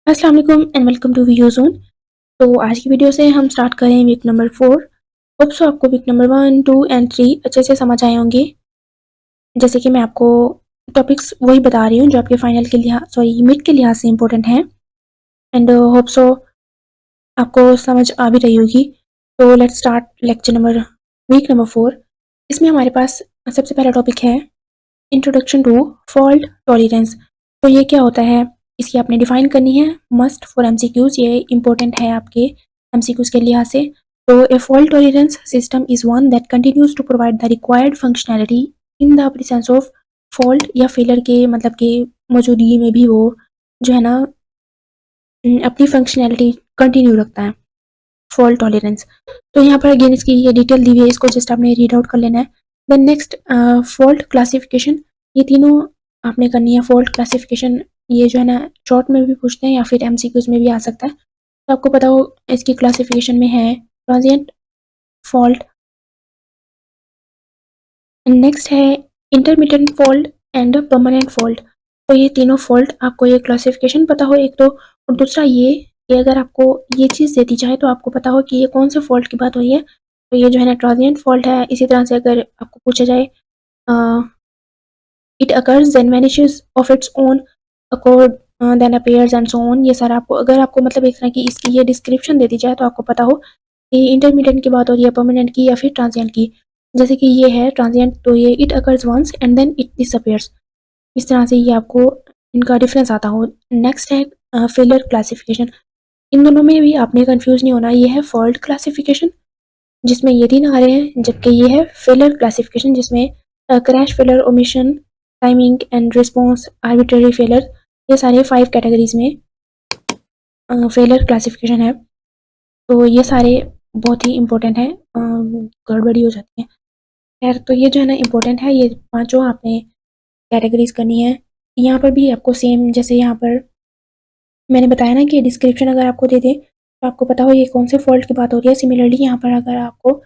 अस्सलाम वालेकुम and welcome to video zone. तो आज की वीडियो से हम स्टार्ट करें वीक नंबर 4। होप सो आपको वीक नंबर 1, 2 एंड 3 अच्छे से समझ आए होंगे। जैसे कि मैं आपको टॉपिक्स वही बता रही हूँ जो आपके फाइनल के लिहाज मिड के लिहाज से इम्पोर्टेंट हैं। एंड होप सो आपको समझ आ भी रही होगी। तो let's start lecture number week number 4। इसमें हमारे पास सबसे पहला टॉपिक है इंट्रोडक्शन टू फॉल्ट टॉलरेंस। तो ये क्या होता है, इसकी आपने डिफाइन करनी है। मस्ट फॉर एमसीक्यूज, ये इंपॉर्टेंट है आपके एमसीक्यूज के लिहाज से। तो a fault tolerance system is one that continues to provide the required functionality in the presence of fault या फेलर के मतलब के मौजूदगी में भी वो जो है ना अपनी फंक्शनैलिटी कंटिन्यू रखता है, फॉल्ट टॉलरेंस। तो यहाँ पर अगेन इसकी ये डिटेल दी हुई है, इसको जस्ट आपने रीड आउट कर लेना है। देन नेक्स्ट फॉल्ट क्लासिफिकेशन, ये तीनों आपने करनी है। फॉल्ट क्लासिफिकेशन ये जो है ना शॉर्ट में भी पूछते हैं या फिर एमसीक्यूज में भी आ सकता है, तो आपको पता हो इसकी क्लासिफिकेशन में है ट्रांजिएंट फॉल्ट, नेक्स्ट है intermittent fault and permanent fault. तो ये तीनों फॉल्ट आपको ये क्लासिफिकेशन पता हो एक तो, और दूसरा ये कि अगर आपको ये चीज़ देती जाए तो आपको पता हो कि ये कौन से फॉल्ट की बात हो रही है। तो ये जो है ना ट्रांजिएंट फॉल्ट है। इसी तरह से अगर आपको पूछा जाए it occurs then vanishes of its own accord then appears and so on, ये सारा आपको अगर आपको मतलब एक तरह की इसकी ये डिस्क्रिप्शन दे दी जाए तो आपको पता हो कि इंटरमीडिएट की बात हो रही है, परमानेंट की या फिर ट्रांजिएंट की। जैसे कि ये है ट्रांजिएंट, तो ये it occurs once and then it disappears, इस तरह से ये आपको इनका डिफरेंस आता हो। नेक्स्ट है फेलियर क्लासिफिकेशन। इन दोनों में भी आपने कंफ्यूज नहीं होना, ये है फॉल्ट क्लासिफिकेशन जिसमें ये तीन आ रहे हैं, जबकि ये है फेलियर क्लासिफिकेशन जिसमें crash failure, omission, timing and response, arbitrary failure, ये सारे 5 कैटेगरीज में फेलियर क्लासिफिकेशन है। तो ये सारे बहुत ही इंपॉर्टेंट है, गड़बड़ी हो जाती है। खैर तो ये जो है ना इम्पोर्टेंट है, ये पांचों आपने कैटेगरीज करनी है। यहाँ पर भी आपको सेम जैसे यहाँ पर मैंने बताया ना कि डिस्क्रिप्शन अगर आपको दे दे तो आपको पता हो ये कौन से फॉल्ट की बात हो रही है। सिमिलरली यहाँ पर अगर आपको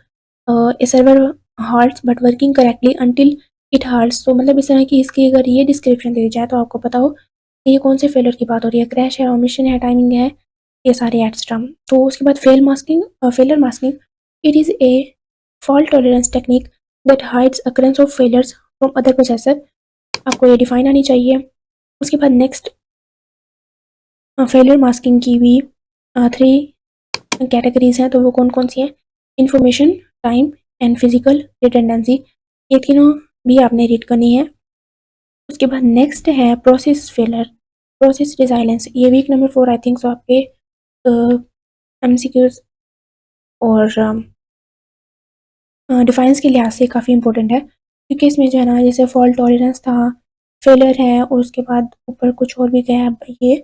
a server halts but working correctly until it halts, तो मतलब इस तरह की इसकी अगर ये डिस्क्रिप्शन दे दी जाए तो आपको पता हो कि ये कौन से फेलर की बात हो रही है। क्रैश है, ओमिशन है, टाइमिंग है, ये सारे एक्स्ट्रा। तो उसके बाद failure masking, it is a fault tolerance technique that hides occurrence of failures from other processor, आपको ये डिफाइन आनी चाहिए। उसके बाद नेक्स्ट फेलियर मास्किंग की भी 3 कैटेगरीज हैं, तो वो कौन कौन सी हैं? Information, time and physical redundancy, ये तीनों भी आपने रीड करनी है। उसके बाद नेक्स्ट है प्रोसेस फेलर, प्रोसेस रिजाइलेंस, ये week number 4 I think so आपके एमसीक्यूज और डिफाइंस के लिहाज से काफ़ी इंपॉर्टेंट है, क्योंकि इसमें जो है ना जैसे फॉल्ट टॉलरेंस था, फेलर है, और उसके बाद ऊपर कुछ और भी गया है, ये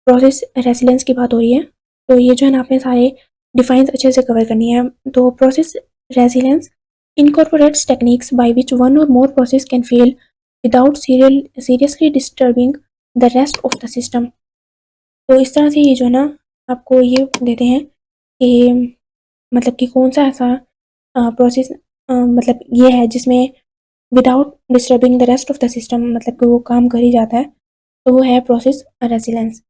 प्रोसेस रेसिलेंस की बात हो रही है। तो ये जो है ना आपने सारे डिफाइंस अच्छे से कवर करनी है। तो process resilience incorporates techniques by which one or more process can fail without seriously disturbing the rest of the system। तो इस तरह से ये जो है ना आपको ये देते हैं कि मतलब कि कौन सा ऐसा प्रोसेस मतलब ये है जिसमें without disturbing the rest of the system मतलब कि वो काम कर ही जाता है, तो वो है प्रोसेस रेसिलेंस।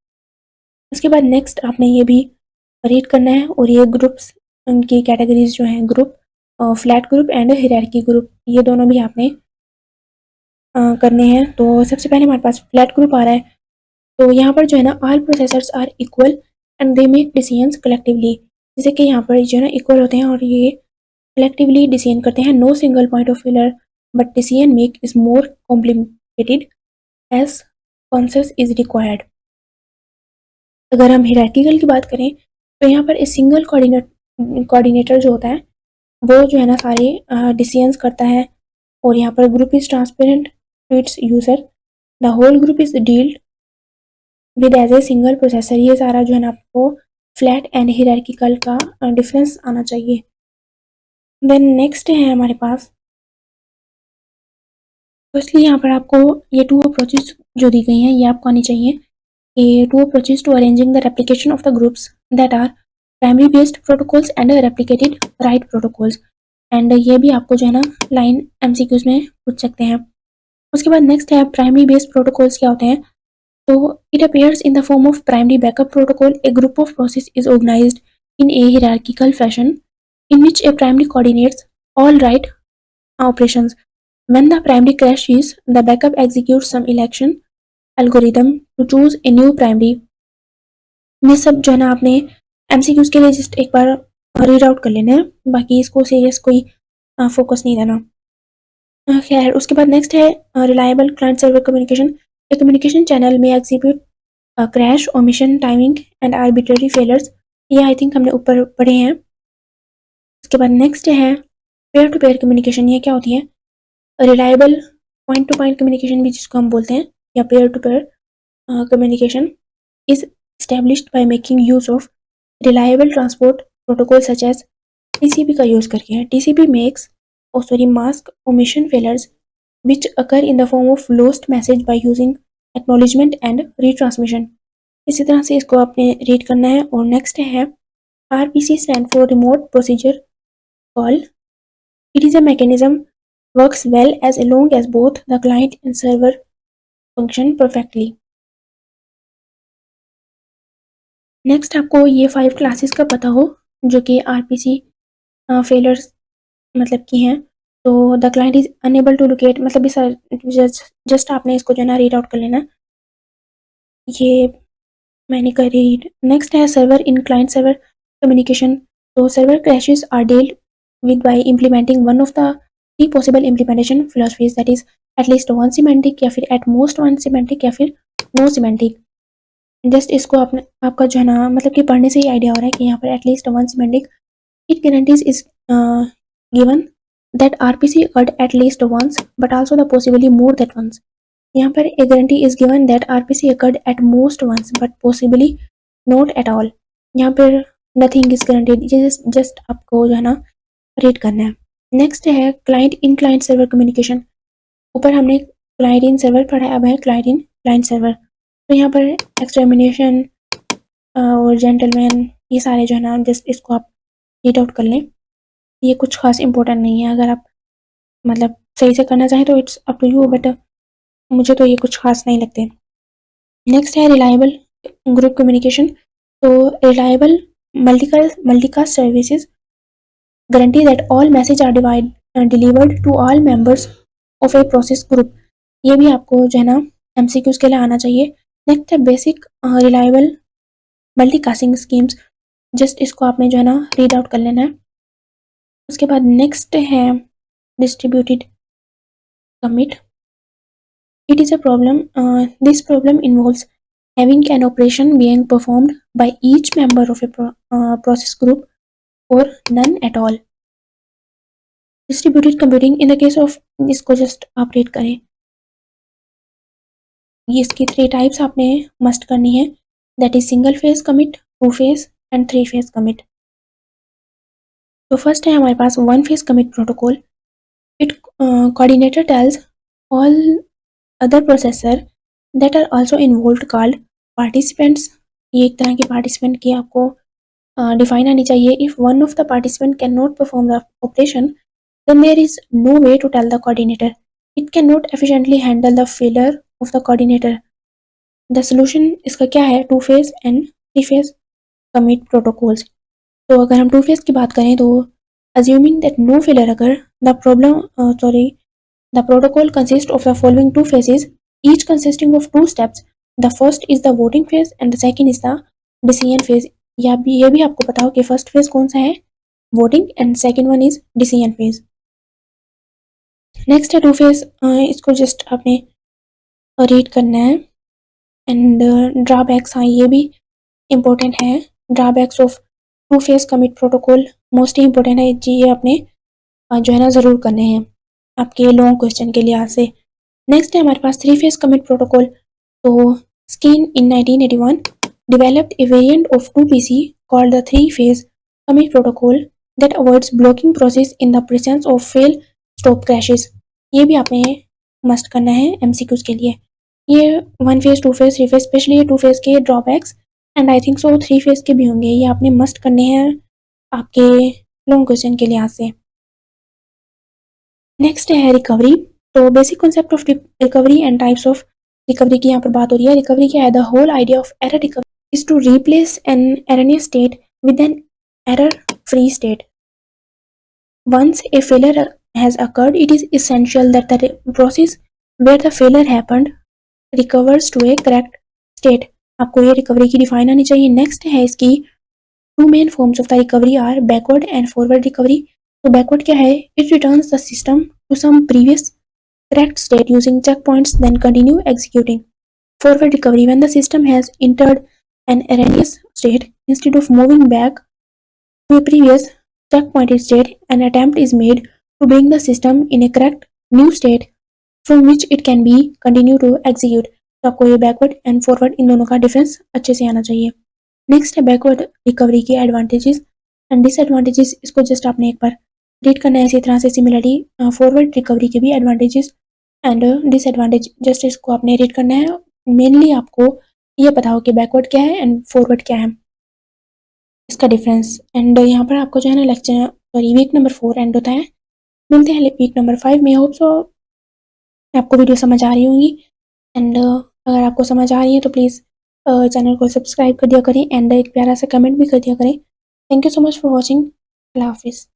उसके बाद नेक्स्ट आपने ये भी रीड करना है, और ये ग्रुप्स उनकी कैटेगरीज जो हैं, group flat group and hierarchy group, ये दोनों भी आपने करने हैं। तो सबसे पहले हमारे पास फ्लैट ग्रुप आ रहा है। तो यहाँ पर जो है ना all processors are equal and they make decisions collectively, जैसे कि यहाँ पर जो है ना इक्वल होते हैं और ये कलेक्टिवली डिसीजन करते हैं। No single point of failure but decision make is more complicated as consensus is required. अगर हम हायरार्किकल की बात करें तो यहाँ पर एक सिंगल कोऑर्डिनेटर जो होता है वो जो है ना सारे डिसीजंस करता है, और यहाँ पर group is transparent to its user, the whole group is dealt with as a single processor. ये सारा जो है ना आपको फ्लैट एंड हायरार्किकल का डिफरेंस आना चाहिए। देन नेक्स्ट है हमारे पास, फर्स्टली यहाँ पर आपको ये 2 अप्रोचेस जो दी गई हैं ये आपको आनी चाहिए। ये 2 approaches to arranging the replication of the groups that are primary based protocols and replicated write protocols, and ये भी आपको जो है ना लाइन एमसीक्यूज में पूछ सकते हैं। उसके बाद नेक्स्ट है प्राइमरी बेस्ड प्रोटोकॉल्स क्या होते हैं? So it appears in the form of primary backup protocol. A group of process is organized in a hierarchical fashion in which a primary coordinates all write operations. When the primary crashes, the backup executes some election algorithm to choose a new primary. ये सब जो है ना आपने MCQs के लिए just एक बार read out कर लेना है, बाकी इसको सीरियस कोई फोकस नहीं देना। खैर उसके बाद नेक्स्ट है रिलायबल क्लाइंट सर्वर कम्युनिकेशन। ए कम्युनिकेशन चैनल में execute crash, omission, timing and arbitrary failures. ये आई थिंक हमने ऊपर पढ़े हैं। उसके बाद नेक्स्ट है पेयर टू पेयर कम्युनिकेशन। ये क्या होती है? Reliable point to point communication भी जिसको हम बोलते हैं, या pair to pair communication is established by making use of reliable transport protocols such as TCP का यूज करके है। TCP makes mask omission failures which occur in the form of lost message by using acknowledgement and retransmission। इसी तरह से इसको आपने read करना है। और नेक्स्ट है RPC stand for remote procedure call। It is a mechanism works well as long as both the client and server function perfectly। Next आपको ये 5 क्लासेस का पता हो जो कि आरपीसी फेलर्स मतलब की हैं। तो the client is unable to locate, मतलब इस जस्ट आपने इसको जो है ना रीड आउट कर लेना। ये मैंने कर रीड। नेक्स्ट है server in client server communication. तो server crashes are dealt with by implementing one of the 3 possible implementation philosophies, that is at least one semantic, या फिर एट मोस्ट वन सिमेंटिक, या फिर नो सिमेंटिक। जस्ट इसको आपने आपका जो है ना मतलब कि पढ़ने से ही आइडिया हो रहा है कि यहाँ पर at least one semantic it guarantees is given that RPC occurred at least once but also the possibly more that once. यहाँ पर a guarantee is given that RPC occurred at most once but possibly not at all. यहाँ पर nothing is guaranteed, ये just आपको जो है ना read करना है। नेक्स्ट है client in client server communication. ऊपर हमने क्लाइंट इन सर्वर पढ़ा है, अब है क्लाइंट इन क्लाइंट सर्वर। तो यहाँ पर एक्सटर्मिनेशन और जेंटलमैन ये सारे जो है ना जस्ट इसको आप रीड आउट कर लें। ये कुछ खास इंपॉर्टेंट नहीं है, अगर आप मतलब सही से करना चाहें तो it's up to you, but मुझे तो ये कुछ खास नहीं लगते। नेक्स्ट है रिलायबल ग्रुप कम्युनिकेशन। तो reliable multicast services guarantee that all messages are delivered to all members of a process group. ये भी आपको जो है ना एमसीक्यूज के लिए आना चाहिए। नेक्स्ट है basic reliable multicasting schemes. Just इसको आपने जो है ना रीड आउट कर लेना है। उसके बाद नेक्स्ट है distributed commit. It is a problem, this problem involves having an operation being performed by each member of a process group or none at all। distributed computing in the case of, इसको just आप read करें। ये इसकी 3 types आपने must करनी है, that is single phase commit, 2 phase and 3 phase commit. तो first है हमारे पास one phase commit protocol. It coordinator tells all other processor that are also involved called participants. ये एक तरह के पार्टिसिपेंट की आपको डिफाइन आनी चाहिए। If one of the participant can not perform the operation then there is no way to tell the coordinator it can not efficiently handle the failure of the coordinator. The solution इसका क्या है? 2 phase and 3 phase commit protocols. तो अगर हम 2 phase की बात करें तो assuming that no failure occur, the protocol consists of the following 2 phases, each consisting of 2 steps। The first is the voting phase and the second is the decision phase। ये भी आपको पता हो कि फर्स्ट फेज कौन सा है, voting, and second one is decision phase. Next है 2 फेज, इसको जस्ट आपने रीड करना है। एंड ड्रॉबैक्स, हाँ ये भी इम्पोर्टेंट है। Drawbacks of 2 phase commit protocol most he important है जी, ये आपने जो है ना ज़रूर करने हैं आपके लॉन्ग क्वेश्चन के लिहाज से। नेक्स्ट है हमारे पास 3 फेज कमिट प्रोटोकॉल। तो skin in 1981 developed a variant of 2PC called the 3 phase commit protocol that avoids blocking process in the presence of fail stop crashes। ये भी आपने मस्ट करना है एमसीक्यूज के लिए। ये 1 फेज, 2 फेज, 3 फेज, स्पेशली ये 2 फेज के drawbacks and I think so 3 phase के भी होंगे, ये आपने मस्ट करने हैं आपके लॉन्ग क्वेश्चन के लिहाज से। नेक्स्ट है रिकवरी। तो basic concept of recovery and types of recovery की यहाँ पर बात हो रही है। रिकवरी क्या है? The whole idea of error recovery is to replace an erroneous state with an error free state. Once a failure has occurred, it is essential that the process where the failure happened recovers to a correct state. आपको ये recovery की define आनी चाहिए. Next है इसकी two main forms of the recovery are backward and forward recovery. तो backward क्या है? It returns the system to some previous correct state using checkpoints, then continue executing. Forward recovery, when the system has entered an erroneous state, instead of moving back to a previous checkpoint state, an attempt is made to bring the system in a correct new state from which it can be continue to execute. तो आपको ये backward and forward in दोनों का difference अच्छे से आना चाहिए. Next है बैकवर्ड रिकवरी के एडवांटेजेस एंड डिसएडवांटेजेस. इसको जस्ट आपने एक बार रीड करना है. इसी तरह से सिमिलरली फॉरवर्ड रिकवरी के भी एडवांटेजेस एंड डिसएडवांटेज जस्ट इसको आपने रीड करना है. मेनली आपको ये पता हो कि बैकवर्ड क्या है एंड फॉरवर्ड क्या है, इसका डिफरेंस. एंड यहाँ पर आपको जो है ना lecture sorry week number 4 and होता है. मिलते हैं वीक नंबर 5 में. होप सो आपको वीडियो समझ आ रही होंगी. एंड अगर आपको समझ आ रही है तो प्लीज़ चैनल को सब्सक्राइब कर दिया करें एंड एक प्यारा सा कमेंट भी कर दिया करें. Thank you so much for watching. Allah हाफिज़.